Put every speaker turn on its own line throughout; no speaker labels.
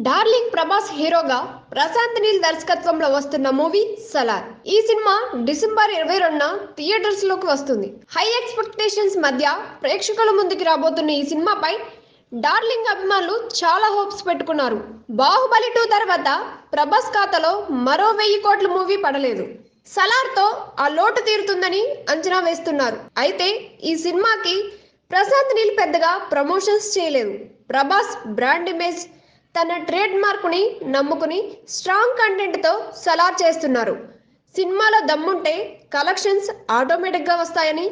Darling Prabhas హీరోగా ప్రశాంత్ నీల్ దర్శకత్వంలో వస్తున్న మూవీ సలార్. ఈ సినిమా డిసెంబర్ 22న థియేటర్స్ లోకి వస్తుంది. హై ఎక్స్పెక్టేషన్స్ మధ్య ప్రేక్షకుల ముందుకి రాబోతున్న ఈ సినిమాపై డార్లింగ్ అభిమానులు చాలా హోప్స్ పెట్టుకున్నారు. బాహుబలి 2 తర్వాత ప్రభాస్ ఖాతాలో మరో 1000 కోట్ల మూవీ పడలేదు. సలార్తో ఆ లోటు తీరుతుందని అంచనా వేస్తున్నారు. అయితే ఈ సినిమాకి ప్రశాంత్ నీల్ పెద్దగా ప్రమోషన్స్ చేయలేదు. ప్రభాస్ బ్రాండ్ ఇమేజ్, తన ట్రేడ్ మార్కుని నమ్ముకుని స్ట్రాంగ్ కంటెంట్తో సలార్ చేస్తున్నారు. సినిమాలో దమ్ముంటే కలెక్షన్స్ ఆటోమేటిక్గా వస్తాయని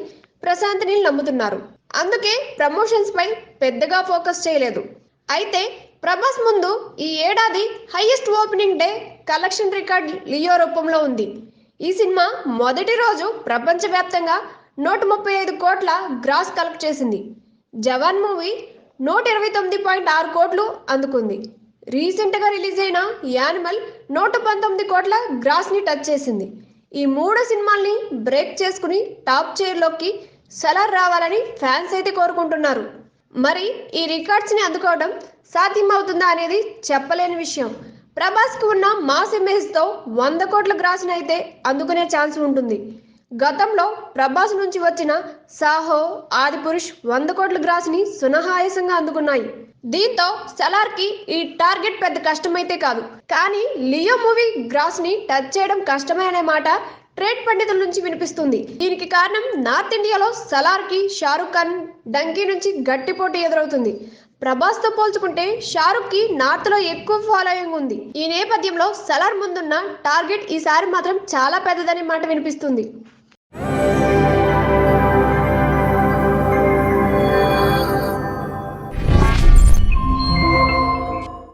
ప్రశాంత్ నీల్ నమ్ముతున్నారు. అందుకే ప్రమోషన్స్ పై పెద్దగా ఫోకస్ చేయలేదు. అయితే ప్రభాస్ ముందు ఈ ఏడాది highest opening day collection record Leo రూపంలో ఉంది. ఈ సినిమా మొదటి రోజు ప్రపంచవ్యాప్తంగా 135 కోట్ల గ్రాస్ కలెక్ట్ చేసింది. జవాన్ మూవీ 129.6 కోట్లు అందుకుంది. రీసెంట్గా రిలీజ్ అయిన యానిమల్ 119 కోట్ల గ్రాస్ని టచ్ చేసింది. ఈ 3 సినిమాల్ని బ్రేక్ చేసుకుని టాప్ చైర్లోకి సలార్ రావాలని ఫ్యాన్స్ అయితే కోరుకుంటున్నారు. మరి ఈ రికార్డ్స్ని అందుకోవడం సాధ్యమవుతుందా అనేది చెప్పలేని విషయం. ప్రభాస్కు ఉన్న మాస్ ఇమేజ్తో 100 కోట్ల గ్రాస్ని అయితే అందుకునే ఛాన్స్ ఉంటుంది. గతంలో ప్రభాస్ నుంచి వచ్చిన సాహో, ఆదిపురుష్ 100 కోట్ల గ్రాస్ని సునాయాసంగా అందుకున్నాయి. దీంతో సలార్కి ఈ టార్గెట్ పెద్ద కష్టమైతే కాదు. కానీ లియో మూవీ గ్రాస్ని టచ్ చేయడం కష్టమే అనే మాట ట్రేడ్ పండితుల నుంచి వినిపిస్తుంది. దీనికి కారణం నార్త్ ఇండియాలో సలార్కి షారుఖ్ ఖాన్, డంకీ నుంచి గట్టి పోటీ ఎదురవుతుంది. ప్రభాస్తో పోల్చుకుంటే షారుఖ్కి నార్త్లో ఎక్కువ ఫాలోయింగ్ ఉంది. ఈ నేపథ్యంలో సలార్ ముందున్న టార్గెట్ ఈసారి మాత్రం చాలా పెద్దదనే మాట వినిపిస్తుంది.